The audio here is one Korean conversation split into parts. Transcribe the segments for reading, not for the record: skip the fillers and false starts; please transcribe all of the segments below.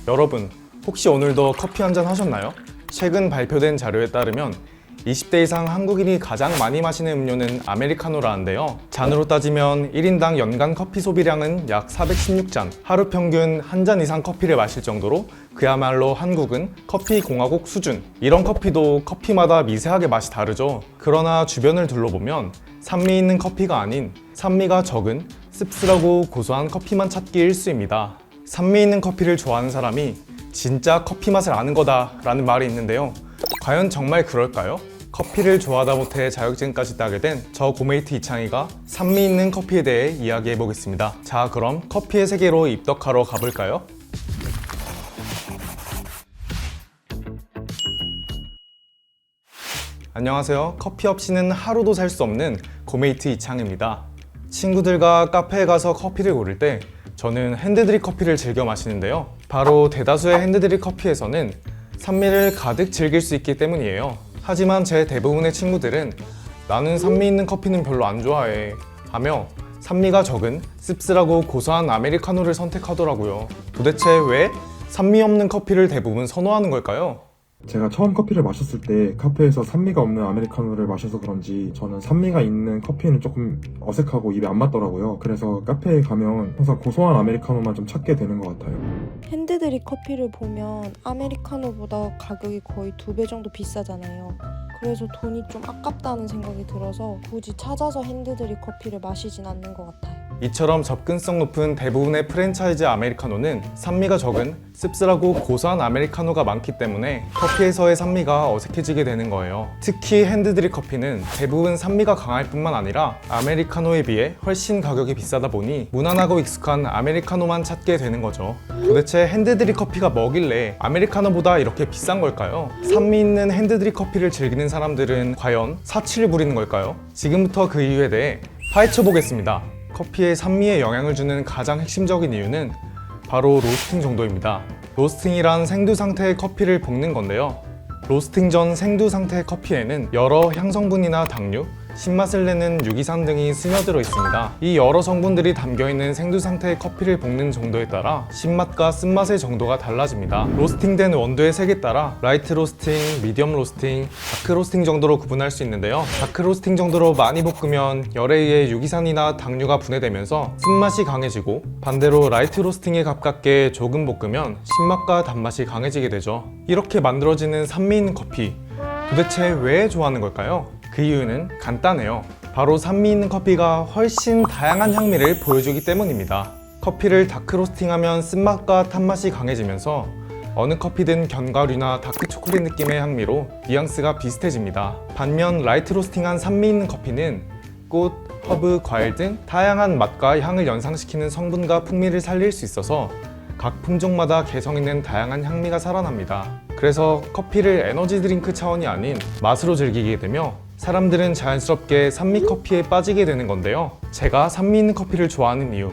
여러분, 혹시 오늘도 커피 한잔 하셨나요? 최근 발표된 자료에 따르면 20대 이상 한국인이 가장 많이 마시는 음료는 아메리카노라는데요. 잔으로 따지면 1인당 연간 커피 소비량은 약 416잔, 하루 평균 한 잔 이상 커피를 마실 정도로 그야말로 한국은 커피 공화국 수준. 이런 커피도 커피마다 미세하게 맛이 다르죠. 그러나 주변을 둘러보면 산미 있는 커피가 아닌 산미가 적은 씁쓸하고 고소한 커피만 찾기 일쑤입니다. 산미 있는 커피를 좋아하는 사람이 진짜 커피 맛을 아는 거다 라는 말이 있는데요. 과연 정말 그럴까요? 커피를 좋아하다 못해 자격증까지 따게 된 저 고메이트 이창희가 산미 있는 커피에 대해 이야기해 보겠습니다. 자, 그럼 커피의 세계로 입덕하러 가볼까요? 안녕하세요. 커피 없이는 하루도 살 수 없는 고메이트 이창희입니다. 친구들과 카페에 가서 커피를 고를 때 저는 핸드드립 커피를 즐겨 마시는데요. 바로 대다수의 핸드드립 커피에서는 산미를 가득 즐길 수 있기 때문이에요. 하지만 제 대부분의 친구들은 나는 산미 있는 커피는 별로 안 좋아해 하며 산미가 적은 씁쓸하고 고소한 아메리카노를 선택하더라고요. 도대체 왜 산미 없는 커피를 대부분 선호하는 걸까요? 제가 처음 커피를 마셨을 때 카페에서 산미가 없는 아메리카노를 마셔서 그런지 저는 산미가 있는 커피는 조금 어색하고 입에 안 맞더라고요. 그래서 카페에 가면 항상 고소한 아메리카노만 좀 찾게 되는 것 같아요. 핸드드립 커피를 보면 아메리카노보다 가격이 거의 2배 정도 비싸잖아요. 그래서 돈이 좀 아깝다는 생각이 들어서 굳이 찾아서 핸드드립 커피를 마시진 않는 것 같아요. 이처럼 접근성 높은 대부분의 프랜차이즈 아메리카노는 산미가 적은 씁쓸하고 고소한 아메리카노가 많기 때문에 커피에서의 산미가 어색해지게 되는 거예요. 특히 핸드드립 커피는 대부분 산미가 강할 뿐만 아니라 아메리카노에 비해 훨씬 가격이 비싸다 보니 무난하고 익숙한 아메리카노만 찾게 되는 거죠. 도대체 핸드드립 커피가 뭐길래 아메리카노보다 이렇게 비싼 걸까요? 산미 있는 핸드드립 커피를 즐기는 사람들은 과연 사치를 부리는 걸까요? 지금부터 그 이유에 대해 파헤쳐 보겠습니다. 커피에 산미에 영향을 주는 가장 핵심적인 이유는 바로 로스팅 정도입니다. 로스팅이란 생두 상태의 커피를 볶는 건데요. 로스팅 전 생두 상태의 커피에는 여러 향성분이나 당류, 신맛을 내는 유기산 등이 스며들어 있습니다. 이 여러 성분들이 담겨있는 생두 상태의 커피를 볶는 정도에 따라 신맛과 쓴맛의 정도가 달라집니다. 로스팅된 원두의 색에 따라 라이트 로스팅, 미디엄 로스팅, 다크 로스팅 정도로 구분할 수 있는데요. 다크 로스팅 정도로 많이 볶으면 열에 의해 유기산이나 당류가 분해되면서 쓴맛이 강해지고, 반대로 라이트 로스팅에 가깝게 조금 볶으면 신맛과 단맛이 강해지게 되죠. 이렇게 만들어지는 산미 있는 커피, 도대체 왜 좋아하는 걸까요? 그 이유는 간단해요. 바로 산미 있는 커피가 훨씬 다양한 향미를 보여주기 때문입니다. 커피를 다크 로스팅하면 쓴맛과 탄맛이 강해지면서 어느 커피든 견과류나 다크 초콜릿 느낌의 향미로 뉘앙스가 비슷해집니다. 반면 라이트 로스팅한 산미 있는 커피는 꽃, 허브, 과일 등 다양한 맛과 향을 연상시키는 성분과 풍미를 살릴 수 있어서 각 품종마다 개성 있는 다양한 향미가 살아납니다. 그래서 커피를 에너지 드링크 차원이 아닌 맛으로 즐기게 되며 사람들은 자연스럽게 산미 커피에 빠지게 되는 건데요. 제가 산미 있는 커피를 좋아하는 이유,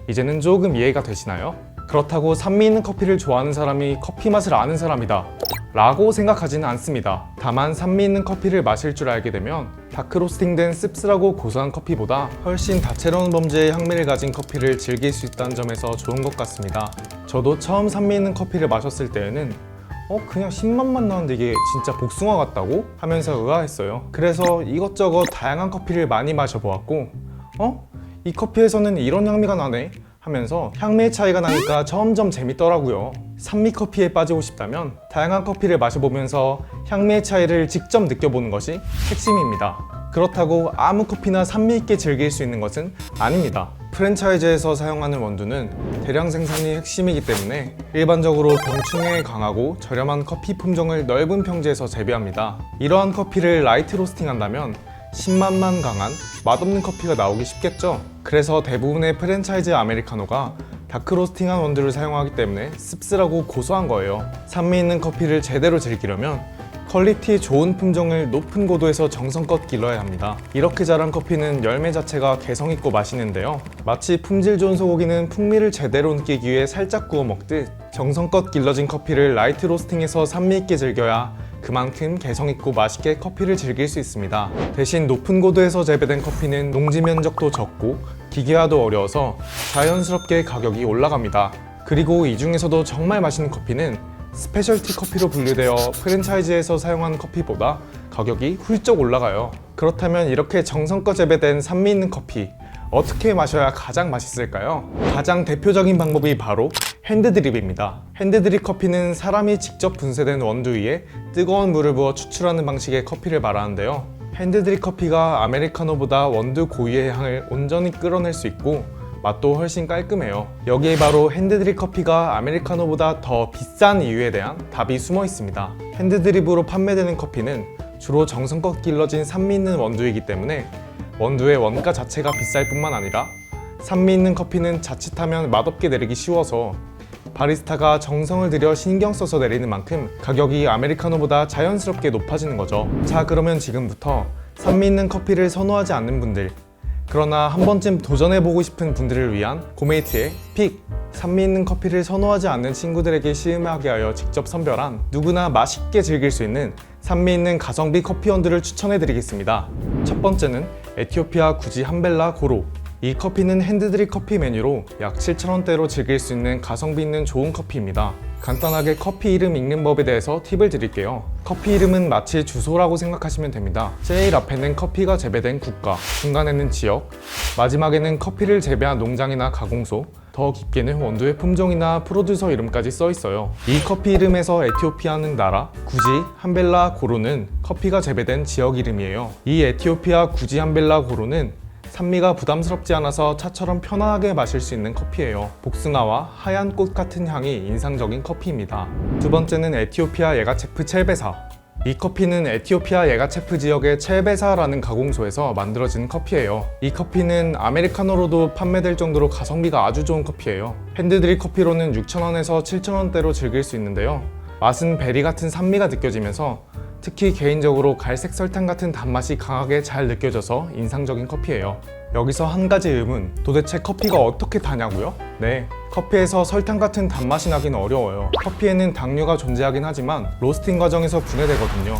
이제는 조금 이해가 되시나요? 그렇다고 산미 있는 커피를 좋아하는 사람이 커피 맛을 아는 사람이다 라고 생각하지는 않습니다. 다만 산미 있는 커피를 마실 줄 알게 되면 다크 로스팅된 씁쓸하고 고소한 커피보다 훨씬 다채로운 범주의 향미를 가진 커피를 즐길 수 있다는 점에서 좋은 것 같습니다. 저도 처음 산미 있는 커피를 마셨을 때에는 그냥 신맛만 나는데 이게 진짜 복숭아 같다고? 하면서 의아했어요. 그래서 이것저것 다양한 커피를 많이 마셔보았고 이 커피에서는 이런 향미가 나네? 하면서 향미의 차이가 나니까 점점 재밌더라고요. 산미 커피에 빠지고 싶다면 다양한 커피를 마셔보면서 향미의 차이를 직접 느껴보는 것이 핵심입니다. 그렇다고 아무 커피나 산미 있게 즐길 수 있는 것은 아닙니다. 프랜차이즈에서 사용하는 원두는 대량 생산이 핵심이기 때문에 일반적으로 병충해에 강하고 저렴한 커피 품종을 넓은 평지에서 재배합니다. 이러한 커피를 라이트 로스팅한다면 신맛만 강한 맛없는 커피가 나오기 쉽겠죠. 그래서 대부분의 프랜차이즈 아메리카노가 다크 로스팅한 원두를 사용하기 때문에 씁쓸하고 고소한 거예요. 산미 있는 커피를 제대로 즐기려면 퀄리티 좋은 품종을 높은 고도에서 정성껏 길러야 합니다. 이렇게 자란 커피는 열매 자체가 개성있고 맛있는데요. 마치 품질 좋은 소고기는 풍미를 제대로 느끼기 위해 살짝 구워 먹듯 정성껏 길러진 커피를 라이트 로스팅해서 산미있게 즐겨야 그만큼 개성있고 맛있게 커피를 즐길 수 있습니다. 대신 높은 고도에서 재배된 커피는 농지 면적도 적고 기계화도 어려워서 자연스럽게 가격이 올라갑니다. 그리고 이 중에서도 정말 맛있는 커피는 스페셜티 커피로 분류되어 프랜차이즈에서 사용하는 커피보다 가격이 훌쩍 올라가요. 그렇다면 이렇게 정성껏 재배된 산미 있는 커피 어떻게 마셔야 가장 맛있을까요? 가장 대표적인 방법이 바로 핸드드립입니다. 핸드드립 커피는 사람이 직접 분쇄된 원두 위에 뜨거운 물을 부어 추출하는 방식의 커피를 말하는데요. 핸드드립 커피가 아메리카노보다 원두 고유의 향을 온전히 끌어낼 수 있고 맛도 훨씬 깔끔해요. 여기에 바로 핸드드립 커피가 아메리카노보다 더 비싼 이유에 대한 답이 숨어 있습니다. 핸드드립으로 판매되는 커피는 주로 정성껏 길러진 산미 있는 원두이기 때문에 원두의 원가 자체가 비쌀 뿐만 아니라 산미 있는 커피는 자칫하면 맛없게 내리기 쉬워서 바리스타가 정성을 들여 신경 써서 내리는 만큼 가격이 아메리카노보다 자연스럽게 높아지는 거죠. 자, 그러면 지금부터 산미 있는 커피를 선호하지 않는 분들, 그러나 한 번쯤 도전해보고 싶은 분들을 위한 고메이트의 픽! 산미 있는 커피를 선호하지 않는 친구들에게 시음하게 하여 직접 선별한 누구나 맛있게 즐길 수 있는 산미 있는 가성비 커피 원두를 추천해드리겠습니다. 첫 번째는 에티오피아 구지 함벨라 고로. 이 커피는 핸드드립 커피 메뉴로 약 7,000원대로 즐길 수 있는 가성비 있는 좋은 커피입니다. 간단하게 커피 이름 읽는 법에 대해서 팁을 드릴게요. 커피 이름은 마치 주소라고 생각하시면 됩니다. 제일 앞에는 커피가 재배된 국가, 중간에는 지역, 마지막에는 커피를 재배한 농장이나 가공소, 더 깊게는 원두의 품종이나 프로듀서 이름까지 써 있어요. 이 커피 이름에서 에티오피아는 나라, 구지 함벨라 고로는 커피가 재배된 지역 이름이에요. 이 에티오피아 구지 함벨라 고로는 산미가 부담스럽지 않아서 차처럼 편안하게 마실 수 있는 커피예요. 복숭아와 하얀 꽃 같은 향이 인상적인 커피입니다. 두 번째는 에티오피아 예가체프 첼베사. 이 커피는 에티오피아 예가체프 지역의 첼베사라는 가공소에서 만들어진 커피예요. 이 커피는 아메리카노로도 판매될 정도로 가성비가 아주 좋은 커피예요. 핸드드립 커피로는 6,000원에서 7,000원대로 즐길 수 있는데요. 맛은 베리 같은 산미가 느껴지면서 특히 개인적으로 갈색 설탕 같은 단맛이 강하게 잘 느껴져서 인상적인 커피예요. 여기서 한 가지 의문, 도대체 커피가 어떻게 타냐고요? 네, 커피에서 설탕 같은 단맛이 나긴 어려워요. 커피에는 당류가 존재하긴 하지만 로스팅 과정에서 분해되거든요.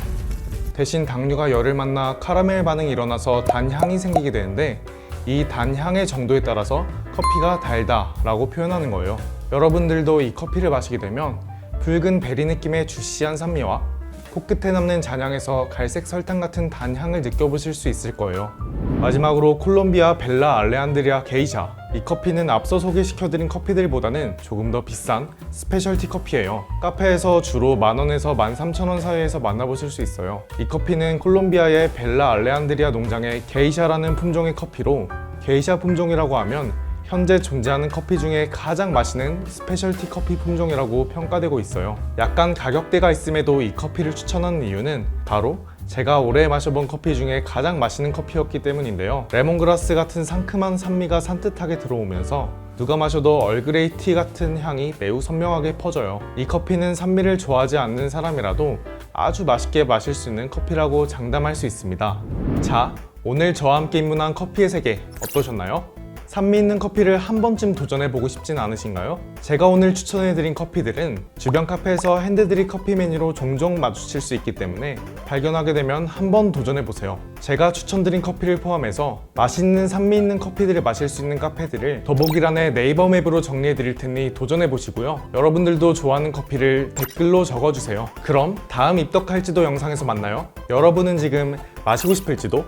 대신 당류가 열을 만나 카라멜 반응이 일어나서 단향이 생기게 되는데 이 단향의 정도에 따라서 커피가 달다 라고 표현하는 거예요. 여러분들도 이 커피를 마시게 되면 붉은 베리 느낌의 주시한 산미와 코끝에 남는 잔향에서 갈색 설탕 같은 단향을 느껴보실 수 있을 거예요. 마지막으로 콜롬비아 벨라 알레한드리아 게이샤. 이 커피는 앞서 소개시켜드린 커피들보다는 조금 더 비싼 스페셜티 커피예요. 카페에서 주로 10,000원에서 13,000원 사이에서 만나보실 수 있어요. 이 커피는 콜롬비아의 벨라 알레한드리아 농장의 게이샤라는 품종의 커피로, 게이샤 품종이라고 하면 현재 존재하는 커피 중에 가장 맛있는 스페셜티 커피 품종이라고 평가되고 있어요. 약간 가격대가 있음에도 이 커피를 추천하는 이유는 바로 제가 올해 마셔본 커피 중에 가장 맛있는 커피였기 때문인데요. 레몬그라스 같은 상큼한 산미가 산뜻하게 들어오면서 누가 마셔도 얼그레이 티 같은 향이 매우 선명하게 퍼져요. 이 커피는 산미를 좋아하지 않는 사람이라도 아주 맛있게 마실 수 있는 커피라고 장담할 수 있습니다. 자, 오늘 저와 함께 입문한 커피의 세계 어떠셨나요? 산미 있는 커피를 한 번쯤 도전해보고 싶진 않으신가요? 제가 오늘 추천해드린 커피들은 주변 카페에서 핸드드립 커피 메뉴로 종종 마주칠 수 있기 때문에 발견하게 되면 한번 도전해보세요. 제가 추천드린 커피를 포함해서 맛있는 산미 있는 커피들을 마실 수 있는 카페들을 더보기란에 네이버 맵으로 정리해드릴 테니 도전해보시고요. 여러분들도 좋아하는 커피를 댓글로 적어주세요. 그럼 다음 입덕할지도 영상에서 만나요. 여러분은 지금 마시고 싶을지도